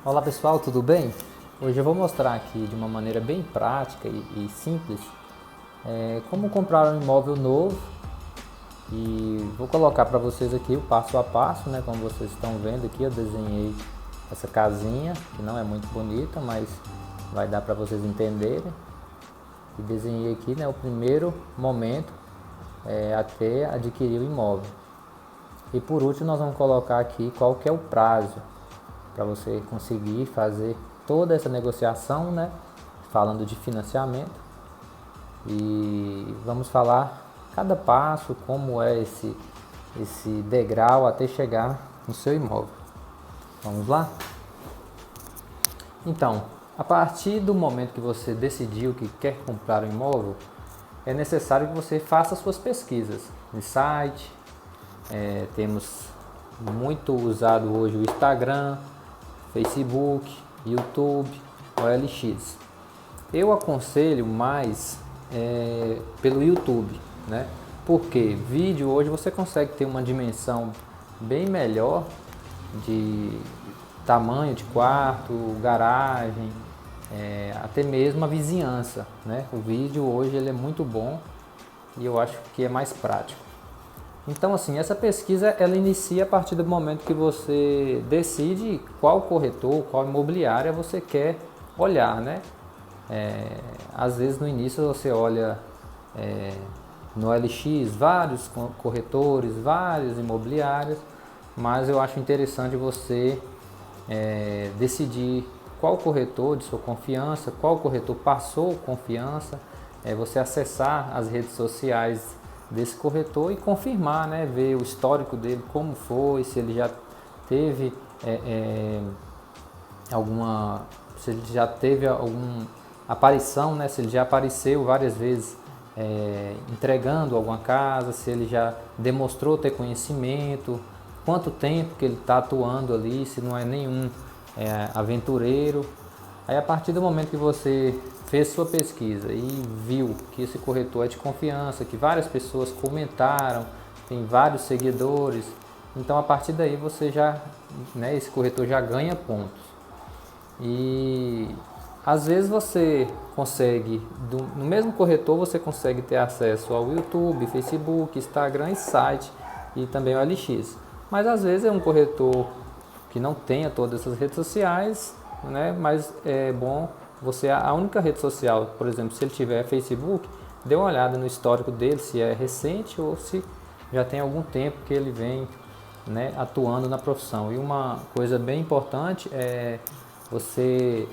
Olá pessoal, tudo bem? Hoje eu vou mostrar aqui de uma maneira bem prática e simples como comprar um imóvel novo e vou colocar para vocês aqui o passo a passo, né? Como vocês estão vendo aqui, eu desenhei essa casinha que não é muito bonita, mas vai dar para vocês entenderem. E desenhei aqui, né, o primeiro momento até adquirir o imóvel. E por último nós vamos colocar aqui qual que é o prazo para você conseguir fazer toda essa negociação, né? Falando de financiamento, e vamos falar cada passo, como é esse degrau até chegar no seu imóvel. Vamos lá? Então, a partir do momento que você decidiu que quer comprar um imóvel, é necessário que você faça suas pesquisas no site. Temos muito usado hoje o Instagram, Facebook, YouTube, OLX. Eu aconselho mais pelo YouTube, né? Porque vídeo hoje você consegue ter uma dimensão bem melhor de tamanho de quarto, garagem, até mesmo a vizinhança, né? O vídeo hoje ele é muito bom e eu acho que é mais prático. Então, assim, essa pesquisa ela inicia a partir do momento que você decide qual corretor, qual imobiliária você quer olhar, né? Às vezes no início você olha no LX vários corretores, várias imobiliárias, mas eu acho interessante você decidir qual corretor de sua confiança, qual corretor passou confiança, você acessar as redes sociais desse corretor e confirmar, né, ver o histórico dele, como foi, se ele já teve alguma aparição, né, se ele já apareceu várias vezes entregando alguma casa, se ele já demonstrou ter conhecimento, quanto tempo que ele está atuando ali, se não é nenhum aventureiro. Aí a partir do momento que você fez sua pesquisa e viu que esse corretor é de confiança, que várias pessoas comentaram, tem vários seguidores, então a partir daí você já, né, esse corretor já ganha pontos. E às vezes você consegue, no mesmo corretor você consegue ter acesso ao YouTube, Facebook, Instagram e site e também ao LX. Mas às vezes é um corretor que não tenha todas essas redes sociais, né, mas é bom você, a única rede social, por exemplo, se ele tiver Facebook, dê uma olhada no histórico dele, se é recente ou se já tem algum tempo que ele vem, né, atuando na profissão. E uma coisa bem importante é você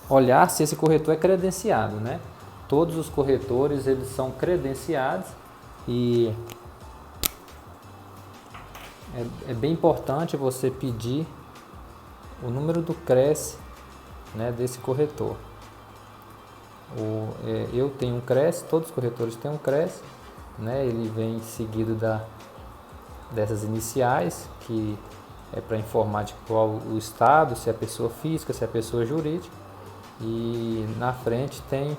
olhar se esse corretor é credenciado, né? Todos os corretores eles são credenciados e é bem importante você pedir o número do CRES, né, desse corretor. Eu tenho um CRES, todos os corretores têm um CRES, né, ele vem seguido dessas iniciais, que é para informar de qual o estado, se é pessoa física, se é pessoa jurídica, e na frente tem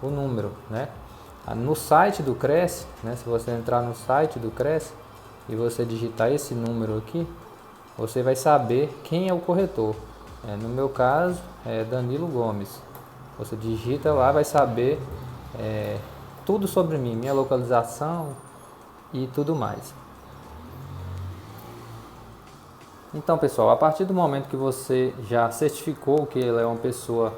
o número, né. No site do CRES, né, se você entrar no site do CRES e você digitar esse número aqui, você vai saber quem é o corretor. No meu caso é Danilo Gomes. Você digita lá, vai saber tudo sobre mim, minha localização e tudo mais. Então pessoal, a partir do momento que você já certificou que ele é uma pessoa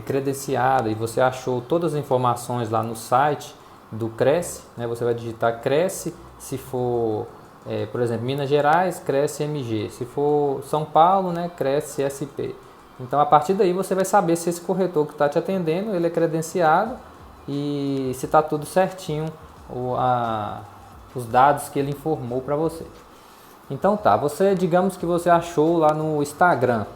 credenciada e você achou todas as informações lá no site do CRES, né, você vai digitar CRES, se for por exemplo, Minas Gerais, CRES MG. Se for São Paulo, né, CRES SP. Então, a partir daí, você vai saber se esse corretor que está te atendendo, ele é credenciado e se está tudo certinho, os dados que ele informou para você. Então, você, digamos que você achou lá no Instagram,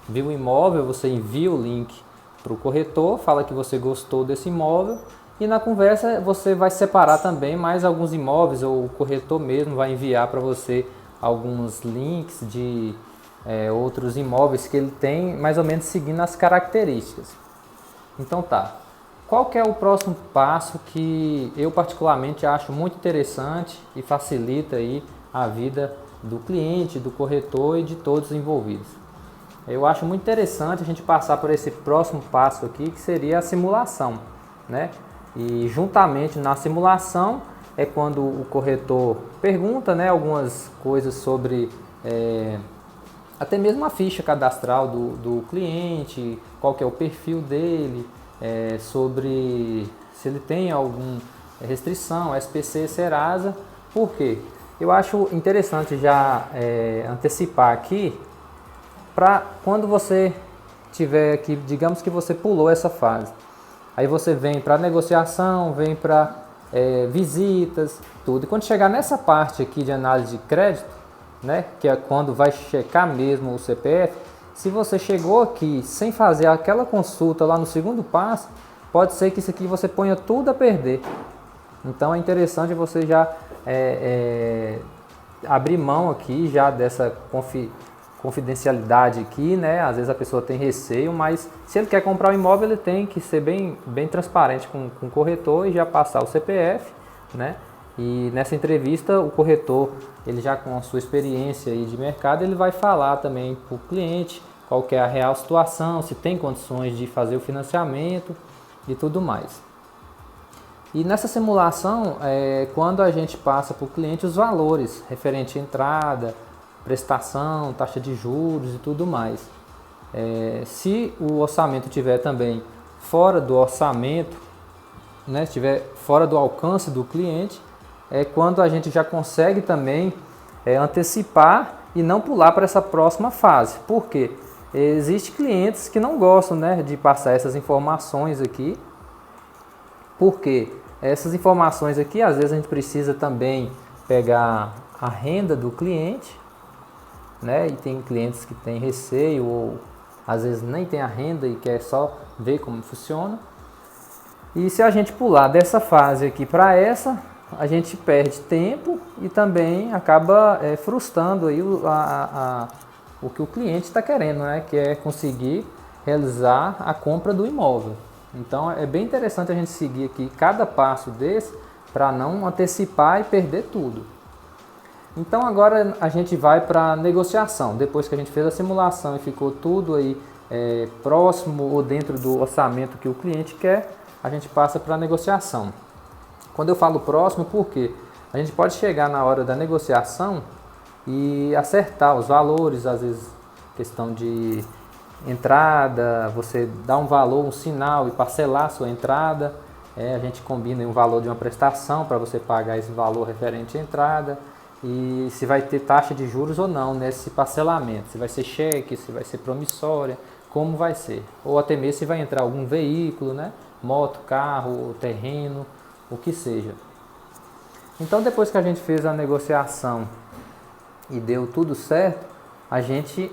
viu o imóvel, você envia o link para o corretor, fala que você gostou desse imóvel, e na conversa você vai separar também mais alguns imóveis, ou o corretor mesmo vai enviar para você alguns links de outros imóveis que ele tem, mais ou menos seguindo as características. Então qual que é o próximo passo que eu particularmente acho muito interessante e facilita aí a vida do cliente, do corretor e de todos os envolvidos? eu acho muito interessante a gente passar por esse próximo passo aqui, que seria a simulação, né? E juntamente na simulação é quando o corretor pergunta, né, algumas coisas sobre até mesmo a ficha cadastral do cliente, qual que é o perfil dele, sobre se ele tem alguma restrição, SPC, Serasa. Por quê? Eu acho interessante já antecipar aqui, para quando você tiver aqui, digamos que você pulou essa fase, aí você vem para negociação, vem para visitas, tudo. E quando chegar nessa parte aqui de análise de crédito, né, que é quando vai checar mesmo o CPF, se você chegou aqui sem fazer aquela consulta lá no segundo passo, pode ser que isso aqui você ponha tudo a perder. Então é interessante você já abrir mão aqui já dessa confidencialidade aqui, né? Às vezes a pessoa tem receio, mas se ele quer comprar um imóvel, ele tem que ser bem transparente com o corretor e já passar o CPF, né? E nessa entrevista o corretor, ele já com a sua experiência aí de mercado, ele vai falar também para o cliente qual que é a real situação, se tem condições de fazer o financiamento e tudo mais. E nessa simulação, quando a gente passa para o cliente os valores referente à entrada, prestação, taxa de juros e tudo mais. Se o orçamento estiver também fora do orçamento, né, estiver fora do alcance do cliente, é quando a gente já consegue também antecipar e não pular para essa próxima fase. Por quê? Existem clientes que não gostam, né, de passar essas informações aqui, porque essas informações aqui, às vezes a gente precisa também pegar a renda do cliente, né? E tem clientes que têm receio ou às vezes nem tem a renda e quer só ver como funciona. E se a gente pular dessa fase aqui para essa, a gente perde tempo e também acaba frustrando aí o que o cliente está querendo, né? Que é conseguir realizar a compra do imóvel. Então é bem interessante a gente seguir aqui cada passo desse para não antecipar e perder tudo. Então agora a gente vai para a negociação. Depois que a gente fez a simulação e ficou tudo aí próximo ou dentro do orçamento que o cliente quer, a gente passa para a negociação. Quando eu falo próximo, por quê? A gente pode chegar na hora da negociação e acertar os valores, às vezes questão de entrada, você dá um valor, um sinal e parcelar a sua entrada. A gente combina um valor de uma prestação para você pagar esse valor referente à entrada. E se vai ter taxa de juros ou não nesse parcelamento, se vai ser cheque, se vai ser promissória, como vai ser. Ou até mesmo se vai entrar algum veículo, né? Moto, carro, terreno, o que seja. Então depois que a gente fez a negociação e deu tudo certo, a gente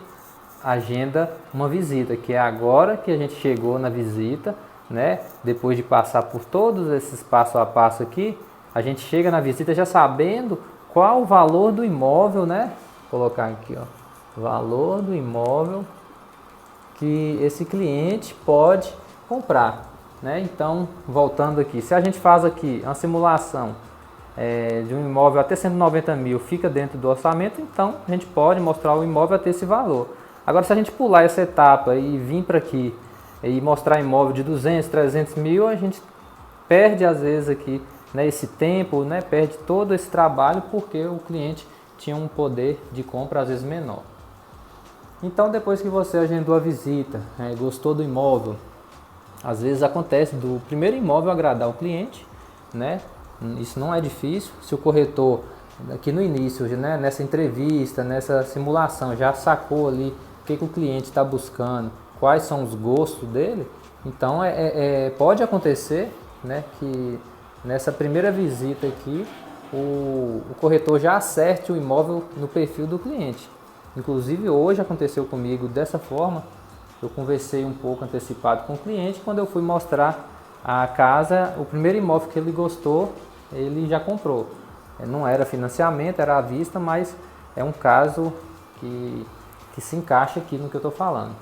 agenda uma visita, que é agora que a gente chegou na visita, né? Depois de passar por todos esses passo a passo aqui, a gente chega na visita já sabendo qual o valor do imóvel, né? Vou colocar aqui, ó, valor do imóvel que esse cliente pode comprar, né? Então, voltando aqui, se a gente faz aqui uma simulação de um imóvel até 190 mil, fica dentro do orçamento, então a gente pode mostrar o imóvel até esse valor. Agora, se a gente pular essa etapa e vir para aqui e mostrar imóvel de 200, 300 mil, a gente perde às vezes aqui, né, esse tempo, né, perde todo esse trabalho porque o cliente tinha um poder de compra às vezes menor. Então depois que você agendou a visita, gostou do imóvel, às vezes acontece do primeiro imóvel agradar o cliente, né? Isso não é difícil. Se o corretor aqui no início, né, nessa entrevista, nessa simulação, já sacou ali o que o cliente está buscando, quais são os gostos dele, então pode acontecer, né, que nessa primeira visita aqui, o corretor já acerte o imóvel no perfil do cliente. Inclusive hoje aconteceu comigo dessa forma, eu conversei um pouco antecipado com o cliente, quando eu fui mostrar a casa, o primeiro imóvel que ele gostou, ele já comprou. Não era financiamento, era à vista, mas é um caso que se encaixa aqui no que eu estou falando.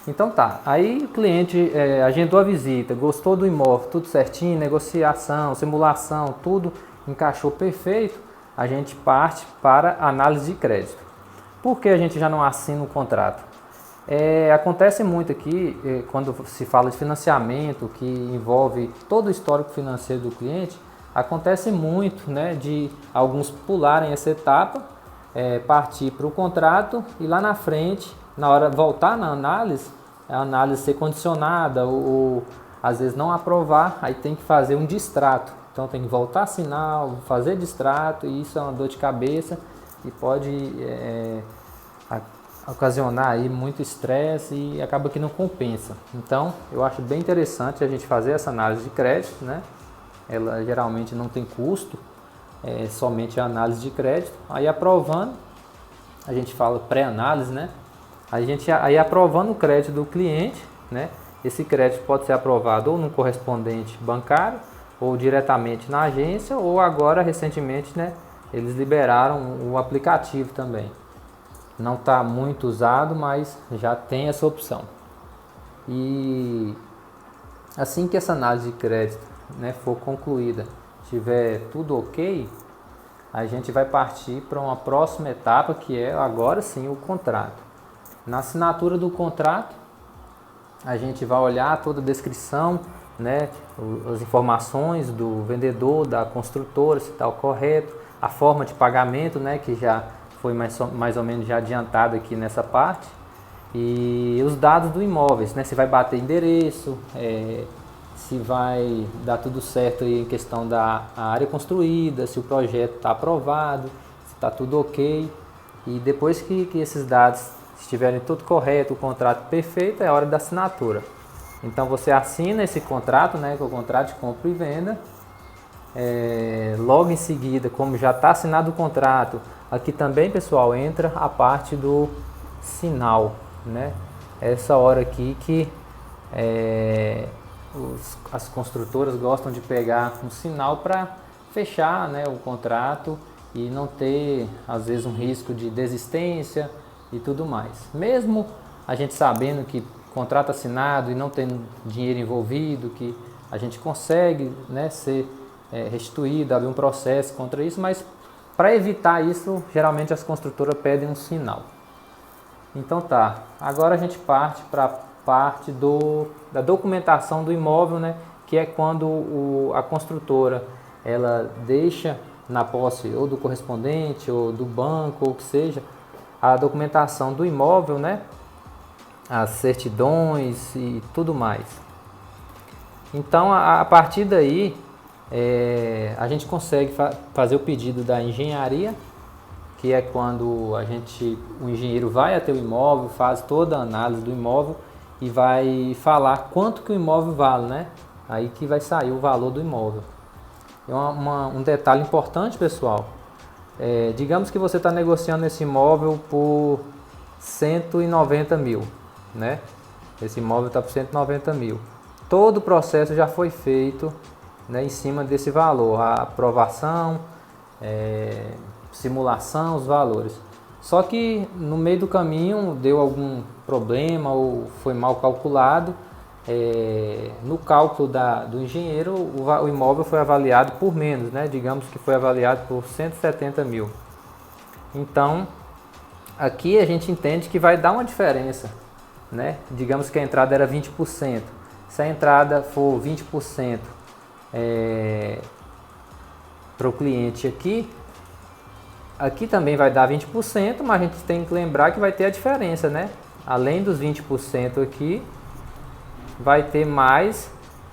Então tá, aí o cliente agendou a visita, gostou do imóvel, tudo certinho, negociação, simulação, tudo encaixou perfeito, a gente parte para análise de crédito. Por que a gente já não assina o contrato? Acontece muito aqui, quando se fala de financiamento, que envolve todo o histórico financeiro do cliente, acontece muito, né, de alguns pularem essa etapa, partir para o contrato e lá na frente, na hora de voltar na análise, a análise ser condicionada ou às vezes não aprovar, aí tem que fazer um distrato. Então tem que voltar a assinar, fazer distrato, e isso é uma dor de cabeça e pode ocasionar aí muito estresse e acaba que não compensa. Então, eu acho bem interessante a gente fazer essa análise de crédito, né? Ela geralmente não tem custo, somente a análise de crédito. Aí aprovando, a gente fala pré-análise, né? Aí aprovando o crédito do cliente, né? Esse crédito pode ser aprovado ou no correspondente bancário, ou diretamente na agência, ou agora recentemente, né? Eles liberaram o aplicativo também. Não está muito usado, mas já tem essa opção. E assim que essa análise de crédito, né, for concluída, tiver tudo ok, a gente vai partir para uma próxima etapa, que é agora sim o contrato. Na assinatura do contrato, a gente vai olhar toda a descrição, né, as informações do vendedor, da construtora, se está correto, a forma de pagamento, né, que já foi mais ou menos já adiantado aqui nessa parte, e os dados do imóvel, né, se vai bater endereço, se vai dar tudo certo aí em questão da área construída, se o projeto está aprovado, se está tudo ok. E depois que esses dados estiverem tudo correto, o contrato perfeito, é a hora da assinatura. Então você assina esse contrato, né, que é o contrato de compra e venda. Logo em seguida, como já está assinado o contrato, aqui também, pessoal, entra a parte do sinal, né? Essa hora aqui que as construtoras gostam de pegar um sinal para fechar, né, o contrato e não ter, às vezes, um risco de desistência e tudo mais. Mesmo a gente sabendo que contrato assinado e não tendo dinheiro envolvido, que a gente consegue, né, ser restituído, abrir um processo contra isso, mas para evitar isso, geralmente as construtoras pedem um sinal. Então tá, agora a gente parte para a parte da documentação do imóvel, né, que é quando a construtora ela deixa na posse ou do correspondente ou do banco ou o que seja, a documentação do imóvel, né, as certidões e tudo mais. Então a partir daí a gente consegue fazer o pedido da engenharia, que é quando o engenheiro vai até o imóvel, faz toda a análise do imóvel e vai falar quanto que o imóvel vale, né? Aí que vai sair o valor do imóvel. Um detalhe importante, pessoal, digamos que você está negociando esse imóvel por 190 mil, né? Esse imóvel está por 190 mil. Todo o processo já foi feito, né, em cima desse valor, a aprovação, simulação, os valores. Só que no meio do caminho deu algum problema ou foi mal calculado. No cálculo do engenheiro, o imóvel foi avaliado por menos, né? Digamos que foi avaliado por 170 mil. Então, aqui a gente entende que vai dar uma diferença, né? Digamos que a entrada era 20%. Se a entrada for 20% para o cliente aqui também vai dar 20%, mas a gente tem que lembrar que vai ter a diferença, né? Além dos 20% aqui, vai ter mais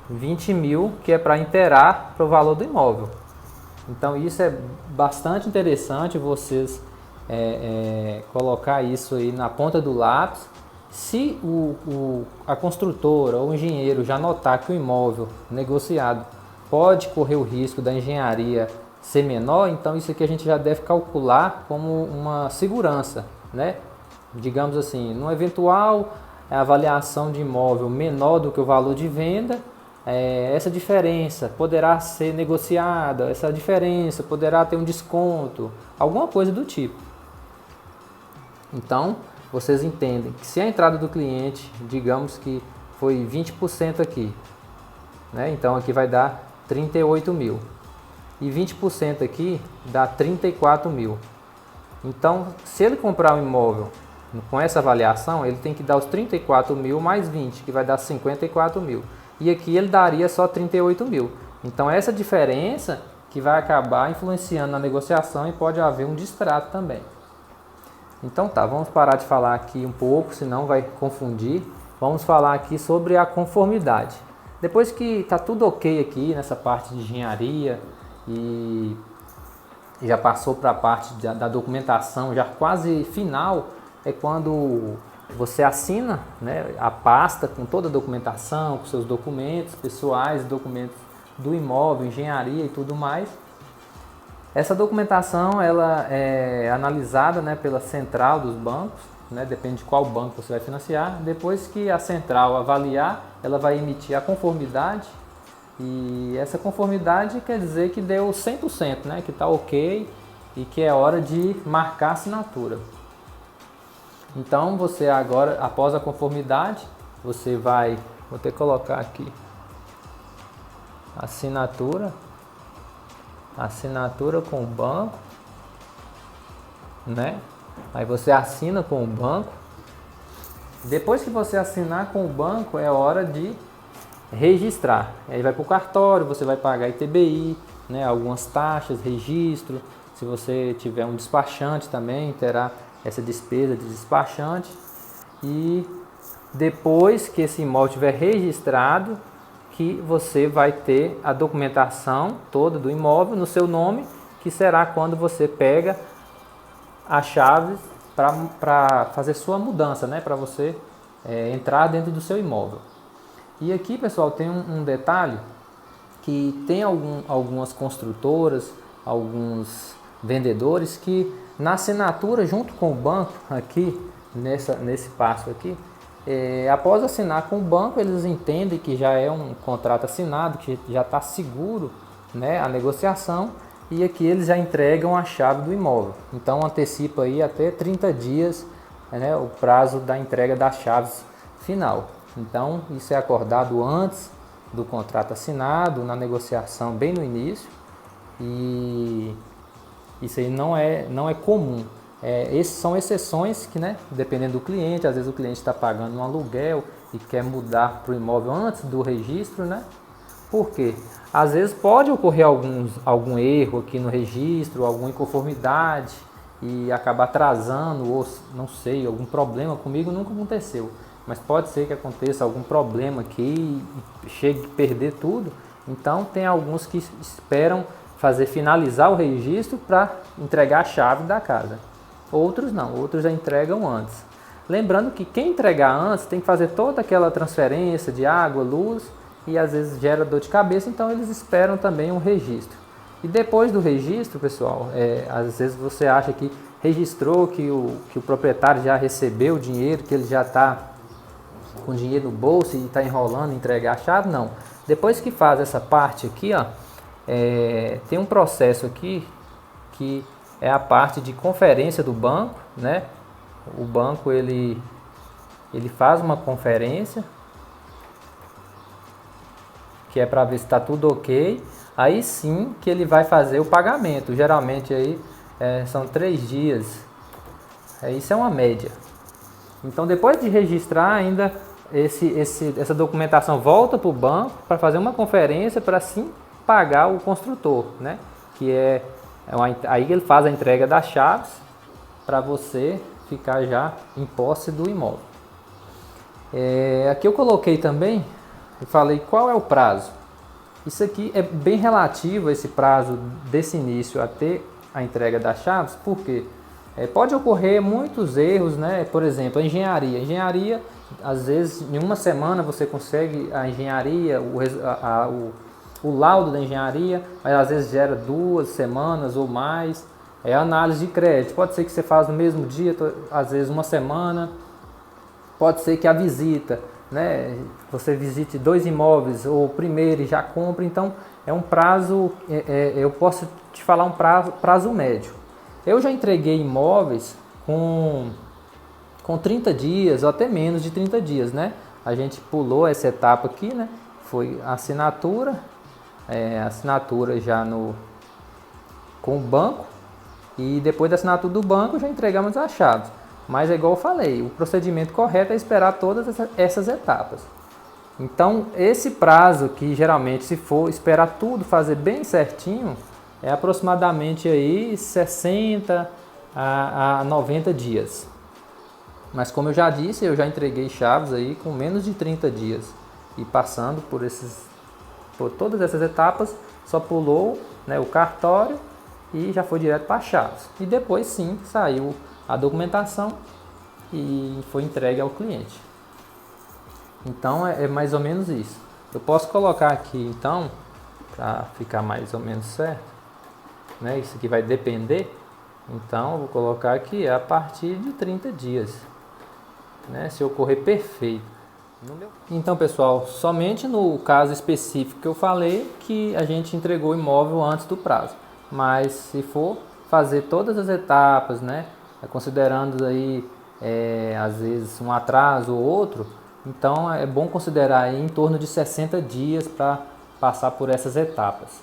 20 mil que é para inteirar para o valor do imóvel. Então isso é bastante interessante vocês colocar isso aí na ponta do lápis. Se a construtora ou o engenheiro já notar que o imóvel negociado pode correr o risco da engenharia ser menor, então isso aqui a gente já deve calcular como uma segurança, né? Digamos assim, no eventual avaliação de imóvel menor do que o valor de venda, essa diferença poderá ser negociada, essa diferença poderá ter um desconto, alguma coisa do tipo. Então, vocês entendem que se a entrada do cliente, digamos que foi 20% aqui, né? Então aqui vai dar 38 mil. E 20% aqui dá 34 mil. Então, se ele comprar um imóvel com essa avaliação, ele tem que dar os 34 mil mais 20, que vai dar 54 mil. E aqui ele daria só 38 mil. Então essa diferença que vai acabar influenciando na negociação e pode haver um distrato também. Então tá, vamos parar de falar aqui um pouco, senão vai confundir. Vamos falar aqui sobre a conformidade. Depois que está tudo ok aqui nessa parte de engenharia e já passou para a parte da documentação, já quase final, é quando você assina, né, a pasta com toda a documentação, com seus documentos pessoais, documentos do imóvel, engenharia e tudo mais. Essa documentação ela é analisada, né, pela central dos bancos, né, depende de qual banco você vai financiar. Depois que a central avaliar, ela vai emitir a conformidade, e essa conformidade quer dizer que deu 100%, né, que está ok e que é hora de marcar a assinatura. Então você agora, após a conformidade, você vai, vou ter que colocar aqui, assinatura com o banco, né? Aí você assina com o banco. Depois que você assinar com o banco, é hora de registrar. Aí vai para o cartório, você vai pagar ITBI, né? Algumas taxas, registro. Se você tiver um despachante também, terá essa despesa de despachante. E depois que esse imóvel estiver registrado, que você vai ter a documentação toda do imóvel no seu nome, que será quando você pega a chave para fazer sua mudança, né? Para você entrar dentro do seu imóvel. E aqui, pessoal, tem um detalhe, que tem algumas construtoras, alguns vendedores que na assinatura junto com o banco, aqui nesse passo aqui, após assinar com o banco, eles entendem que já é um contrato assinado, que já está seguro, né, a negociação, e aqui eles já entregam a chave do imóvel. Então antecipa aí até 30 dias, né, o prazo da entrega das chaves final. Então isso é acordado antes do contrato assinado, na negociação bem no início, e isso aí não é comum. Essas são exceções que, né, dependendo do cliente, às vezes o cliente está pagando um aluguel e quer mudar para o imóvel antes do registro, né? Por quê? Às vezes pode ocorrer algum erro aqui no registro, alguma inconformidade e acabar atrasando, ou não sei, algum problema. Comigo nunca aconteceu, mas pode ser que aconteça algum problema aqui e chegue a perder tudo. Então tem alguns que esperam finalizar o registro para entregar a chave da casa. Outros não, outros já entregam antes. Lembrando que quem entregar antes tem que fazer toda aquela transferência de água, luz, e às vezes gera dor de cabeça, então eles esperam também um registro. E depois do registro, pessoal, às vezes você acha que registrou, que o proprietário já recebeu o dinheiro, que ele já está com dinheiro no bolso e está enrolando em entregar a chave. Não. Depois que faz essa parte aqui, ó, tem um processo aqui que é a parte de conferência do banco, né? O banco ele faz uma conferência, que é para ver se está tudo ok. Aí sim que ele vai fazer o pagamento. Geralmente aí são 3 dias. Isso é uma média. Então depois de registrar ainda essa documentação volta para o banco para fazer uma conferência para sim pagar o construtor, né? Que aí ele faz a entrega das chaves para você ficar já em posse do imóvel. Aqui eu coloquei também e falei qual é o prazo. Isso aqui é bem relativo, esse prazo desse início até a entrega das chaves, porque pode ocorrer muitos erros, né? Por exemplo, a engenharia, às vezes em uma semana você consegue a engenharia, o laudo da engenharia, mas às vezes gera 2 semanas ou mais. Análise de crédito, pode ser que você faz no mesmo dia, às vezes uma semana. Pode ser que a visita, né, você visite 2 imóveis, ou o primeiro e já compra. Então é um prazo, eu posso te falar um prazo médio. Eu já entreguei imóveis com 30 dias ou até menos de 30 dias, né? A gente pulou essa etapa aqui, né? Foi a assinatura já com o banco, e depois da assinatura do banco já entregamos as chaves. Mas é igual eu falei, o procedimento correto é esperar todas essas etapas. Então, esse prazo que geralmente, se for esperar tudo fazer bem certinho, é aproximadamente aí 60 a 90 dias. Mas como eu já disse, eu já entreguei chaves aí com menos de 30 dias. E passando por todas essas etapas, só pulou, né, o cartório e já foi direto para chaves. E depois sim saiu a documentação e foi entregue ao cliente. Então é mais ou menos isso. Eu posso colocar aqui então, para ficar mais ou menos certo, né? Isso aqui vai depender. Então eu vou colocar aqui a partir de 30 dias, né? Se ocorrer perfeito. Então, pessoal, somente no caso específico que eu falei que a gente entregou o imóvel antes do prazo. Mas se for fazer todas as etapas, né, considerando aí às vezes um atraso ou outro, então é bom considerar aí em torno de 60 dias para passar por essas etapas.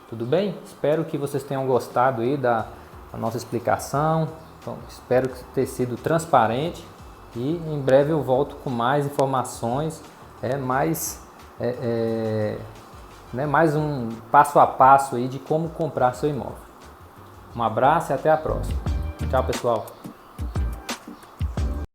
Tudo bem? Espero que vocês tenham gostado aí da nossa explicação. Então, espero ter sido transparente. E em breve eu volto com mais informações, mais um passo a passo aí de como comprar seu imóvel. Um abraço e até a próxima. Tchau, pessoal.